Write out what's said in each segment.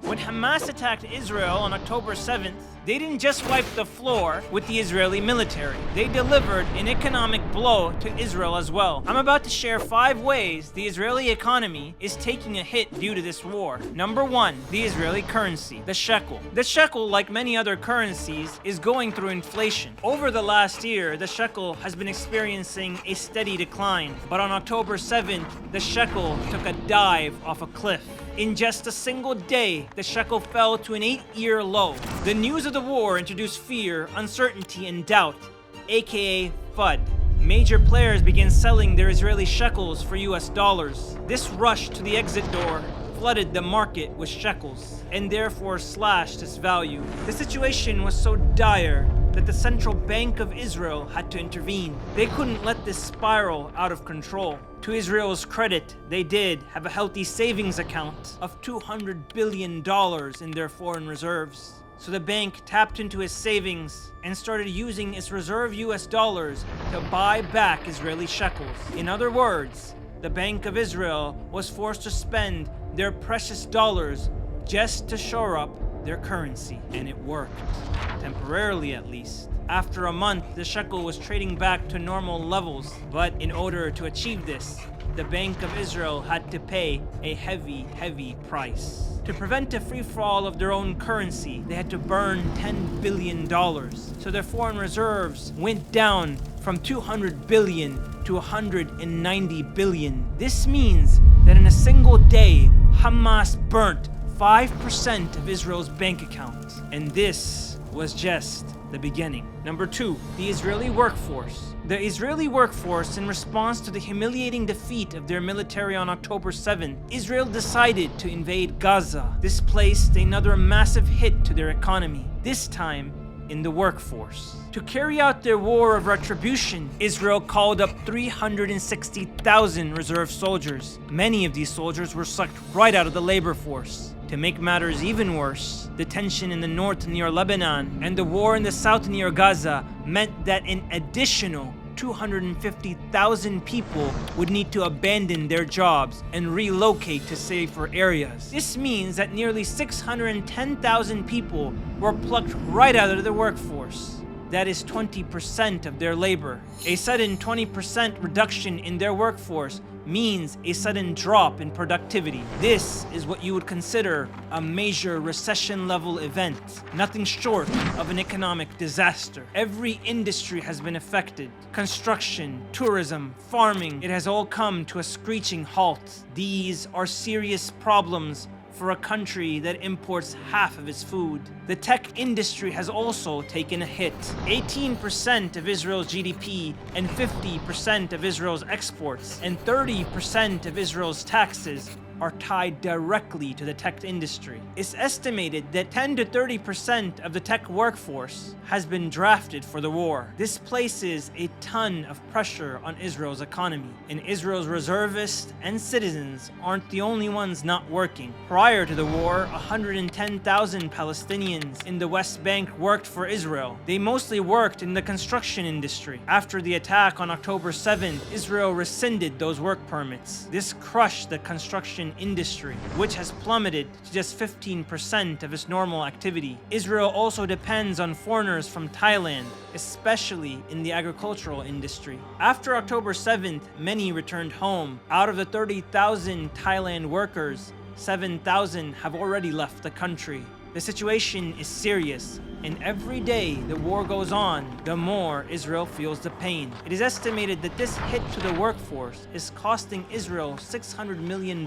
When Hamas attacked Israel on October 7th, they didn't just wipe the floor with the Israeli military. They delivered an economic blow to Israel as well. I'm about to share 5 ways the Israeli economy is taking a hit due to this war. Number 1, the Israeli currency, the shekel. The shekel, like many other currencies, is going through inflation. Over the last year, the shekel has been experiencing a steady decline, but on October 7th, the shekel took a dive off a cliff. In just a single day, the shekel fell to an 8-year low. The news of the war introduced fear, uncertainty, and doubt, aka FUD. Major players began selling their Israeli shekels for US dollars. This rush to the exit door flooded the market with shekels, and therefore slashed its value. The situation was so dire that the Central Bank of Israel had to intervene. They couldn't let this spiral out of control. To Israel's credit, they did have a healthy savings account of $200 billion in their foreign reserves. So the bank tapped into its savings and started using its reserve US dollars to buy back Israeli shekels. In other words, the Bank of Israel was forced to spend their precious dollars just to shore up their currency, and it worked. Temporarily at least. After a month, the shekel was trading back to normal levels, but in order to achieve this, the Bank of Israel had to pay a heavy price. To prevent a free-fall of their own currency, they had to burn $10 billion. So their foreign reserves went down from 200 billion to 190 billion. This means that in a single day, Hamas burnt 5% of Israel's bank account. And this was just the beginning. Number 2, the Israeli workforce. The Israeli workforce, in response to the humiliating defeat of their military on October 7th, Israel decided to invade Gaza. This placed another massive hit to their economy, this time in the workforce. To carry out their war of retribution, Israel called up 360,000 reserve soldiers. Many of these soldiers were sucked right out of the labor force. To make matters even worse, the tension in the north near Lebanon and the war in the south near Gaza meant that an additional 250,000 people would need to abandon their jobs and relocate to safer areas. This means that nearly 610,000 people were plucked right out of the workforce. That is 20% of their labor. A sudden 20% reduction in their workforce means a sudden drop in productivity. This is what you would consider a major recession-level event, nothing short of an economic disaster. Every industry has been affected. Construction, tourism, farming, it has all come to a screeching halt. These are serious problems for a country that imports half of its food. The tech industry has also taken a hit. 18% of Israel's GDP and 50% of Israel's exports and 30% of Israel's taxes are tied directly to the tech industry. It's estimated that 10 to 30% of the tech workforce has been drafted for the war. This places a ton of pressure on Israel's economy, and Israel's reservists and citizens aren't the only ones not working. Prior to the war, 110,000 Palestinians in the West Bank worked for Israel. They mostly worked in the construction industry. After the attack on October 7th, Israel rescinded those work permits. This crushed the construction industry, which has plummeted to just 15% of its normal activity. Israel also depends on foreigners from Thailand, especially in the agricultural industry. After October 7th, many returned home. Out of the 30,000 Thailand workers, 7,000 have already left the country. The situation is serious, and every day the war goes on, the more Israel feels the pain. It is estimated that this hit to the workforce is costing Israel $600 million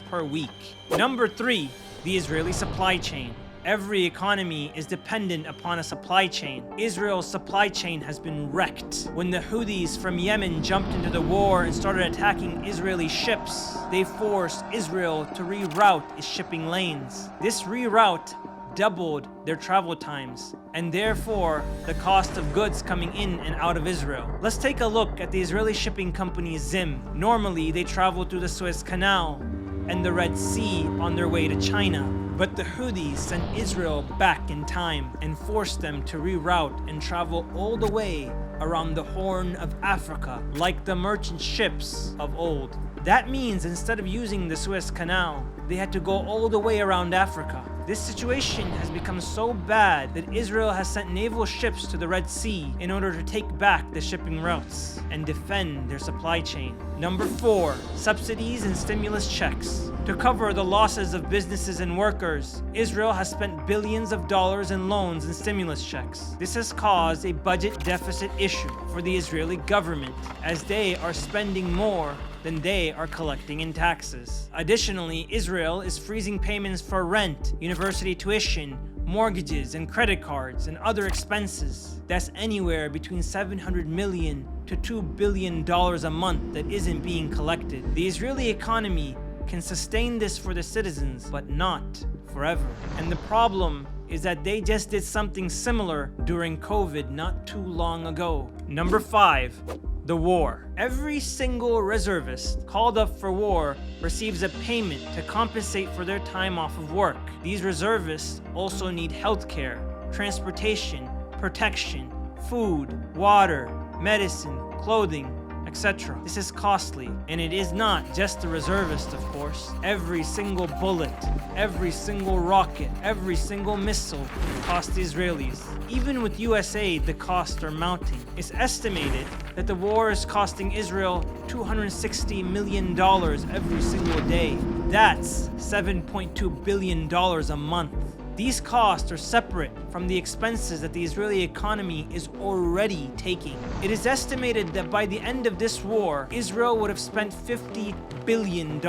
per week. Number 3, the Israeli supply chain. Every economy is dependent upon a supply chain. Israel's supply chain has been wrecked. When the Houthis from Yemen jumped into the war and started attacking Israeli ships, they forced Israel to reroute its shipping lanes. This reroute doubled their travel times, and therefore the cost of goods coming in and out of Israel. Let's take a look at the Israeli shipping company Zim. Normally, they travel through the Suez Canal and the Red Sea on their way to China. But the Houthis sent Israel back in time and forced them to reroute and travel all the way around the Horn of Africa, like the merchant ships of old. That means instead of using the Suez Canal, they had to go all the way around Africa. This situation has become so bad that Israel has sent naval ships to the Red Sea in order to take back the shipping routes and defend their supply chain. Number 4, subsidies and stimulus checks. To cover the losses of businesses and workers, Israel has spent billions of dollars in loans and stimulus checks. This has caused a budget deficit issue for the Israeli government, as they are spending more than they are collecting in taxes. Additionally, Israel is freezing payments for rent, university tuition, mortgages and credit cards, and other expenses. That's anywhere between $700 million to $2 billion a month that isn't being collected. The Israeli economy can sustain this for the citizens, but not forever. And the problem is that they just did something similar during COVID not too long ago. Number 5, the war. Every single reservist called up for war receives a payment to compensate for their time off of work. These reservists also need healthcare, transportation, protection, food, water, medicine, clothing, etc. This is costly, and it is not just the reservist, of course. Every single bullet, every single rocket, every single missile costs the Israelis. Even with US aid, the costs are mounting. It's estimated that the war is costing Israel $260 million every single day. That's $7.2 billion a month. These costs are separate from the expenses that the Israeli economy is already taking. It is estimated that by the end of this war, Israel would have spent $50 billion.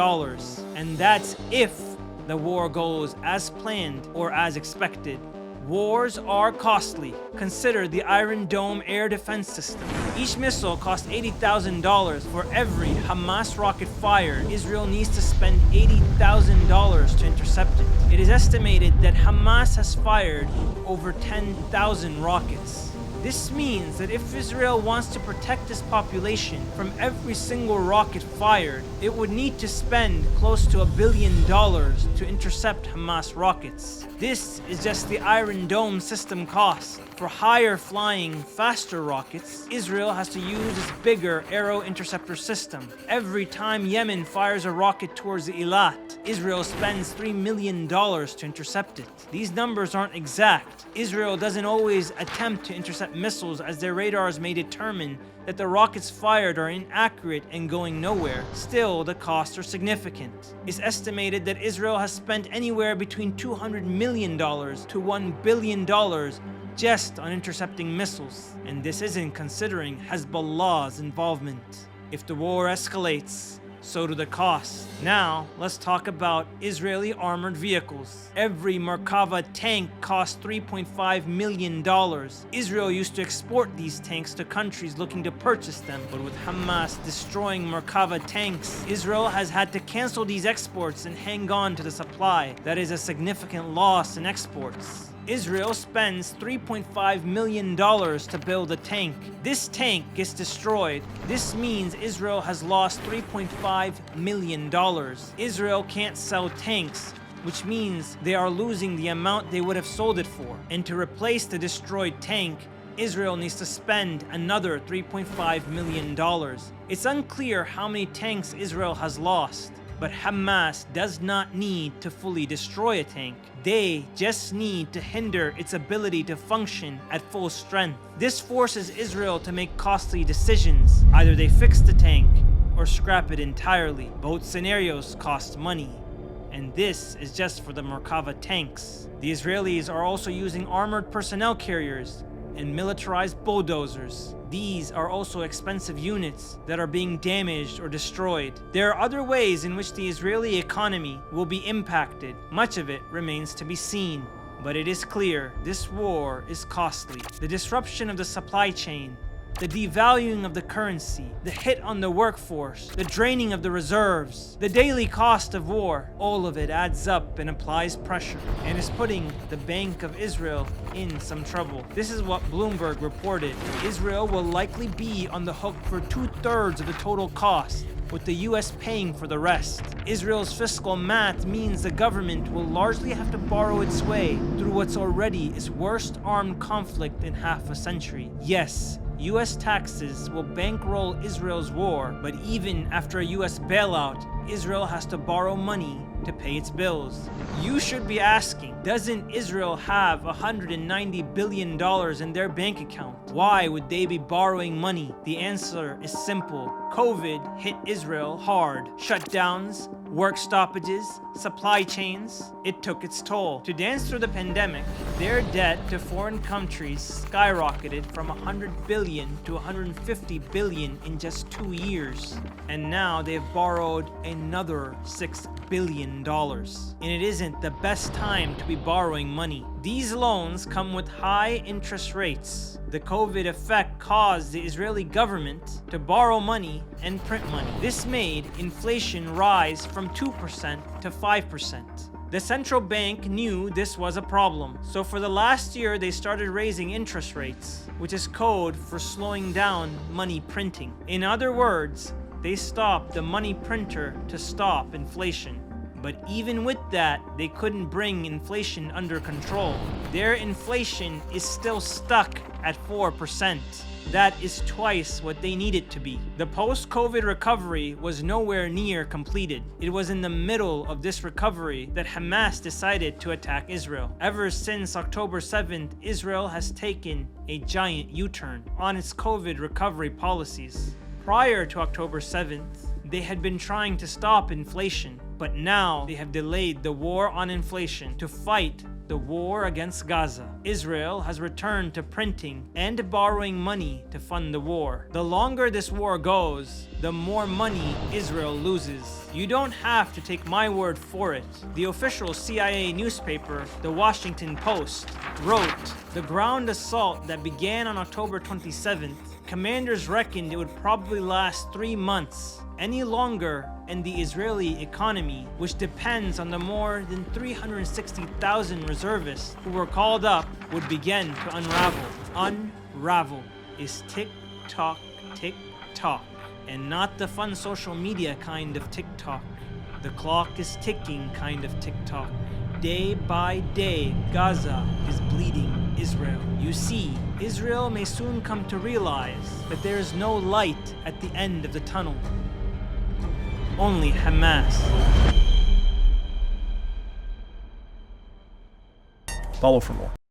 And that's if the war goes as planned or as expected. Wars are costly. Consider the Iron Dome air defense system. Each missile costs $80,000. For every Hamas rocket fired, Israel needs to spend $80,000 to intercept it. It is estimated that Hamas has fired over 10,000 rockets. This means that if Israel wants to protect its population from every single rocket fired, it would need to spend close to $1 billion to intercept Hamas rockets. This is just the Iron Dome system cost. For higher flying, faster rockets, Israel has to use its bigger Arrow interceptor system. Every time Yemen fires a rocket towards the Eilat, Israel spends $3 million to intercept it. These numbers aren't exact. Israel doesn't always attempt to intercept missiles, as their radars may determine that the rockets fired are inaccurate and going nowhere. Still, the costs are significant. It's estimated that Israel has spent anywhere between $200 million to $1 billion just on intercepting missiles. And this isn't considering Hezbollah's involvement. If the war escalates, so do the costs. Now, let's talk about Israeli armored vehicles. Every Merkava tank costs $3.5 million. Israel used to export these tanks to countries looking to purchase them, but with Hamas destroying Merkava tanks, Israel has had to cancel these exports and hang on to the supply. That is a significant loss in exports. Israel spends $3.5 million to build a tank. This tank gets destroyed. This means Israel has lost $3.5 million. Israel can't sell tanks, which means they are losing the amount they would have sold it for. And to replace the destroyed tank, Israel needs to spend another $3.5 million. It's unclear how many tanks Israel has lost, but Hamas does not need to fully destroy a tank. They just need to hinder its ability to function at full strength. This forces Israel to make costly decisions. Either they fix the tank or scrap it entirely. Both scenarios cost money. And this is just for the Merkava tanks. The Israelis are also using armored personnel carriers and militarized bulldozers. These are also expensive units that are being damaged or destroyed. There are other ways in which the Israeli economy will be impacted. Much of it remains to be seen. But it is clear this war is costly. The disruption of the supply chain, the devaluing of the currency, the hit on the workforce, the draining of the reserves, the daily cost of war, all of it adds up and applies pressure and is putting the Bank of Israel in some trouble. This is what Bloomberg reported. Israel will likely be on the hook for 2/3 of the total cost, with the US paying for the rest. Israel's fiscal math means the government will largely have to borrow its way through what's already its worst armed conflict in half a century. Yes, US taxes will bankroll Israel's war, but even after a US bailout, Israel has to borrow money to pay its bills. You should be asking, doesn't Israel have $190 billion in their bank account? Why would they be borrowing money? The answer is simple. COVID hit Israel hard. Shutdowns, work stoppages, supply chains, it took its toll. To dance through the pandemic, their debt to foreign countries skyrocketed from 100 billion to 150 billion in just 2 years. And now they've borrowed another $6 billion. And it isn't the best time to be borrowing money. These loans come with high interest rates. The COVID effect caused the Israeli government to borrow money and print money. This made inflation rise from 2% to 5%. The central bank knew this was a problem, so for the last year they started raising interest rates, which is code for slowing down money printing. In other words, they stopped the money printer to stop inflation. But even with that, they couldn't bring inflation under control. Their inflation is still stuck at 4%. That is twice what they need it to be. The post-COVID recovery was nowhere near completed. It was in the middle of this recovery that Hamas decided to attack Israel. Ever since October 7th, Israel has taken a giant U-turn on its COVID recovery policies. Prior to October 7th, they had been trying to stop inflation, but now they have delayed the war on inflation to fight the war against Gaza. Israel has returned to printing and borrowing money to fund the war. The longer this war goes, the more money Israel loses. You don't have to take my word for it. The official CIA newspaper, The Washington Post, wrote, "The ground assault that began on October 27th, commanders reckoned it would probably last 3 months. Any longer, and the Israeli economy, which depends on the more than 360,000 reservists who were called up, would begin to unravel." Unravel is tick-tock, tick-tock, and not the fun social media kind of TikTok. The clock is ticking kind of TikTok. Day by day, Gaza is bleeding Israel. You see, Israel may soon come to realize that there is no light at the end of the tunnel. Only Hamas. Follow for more.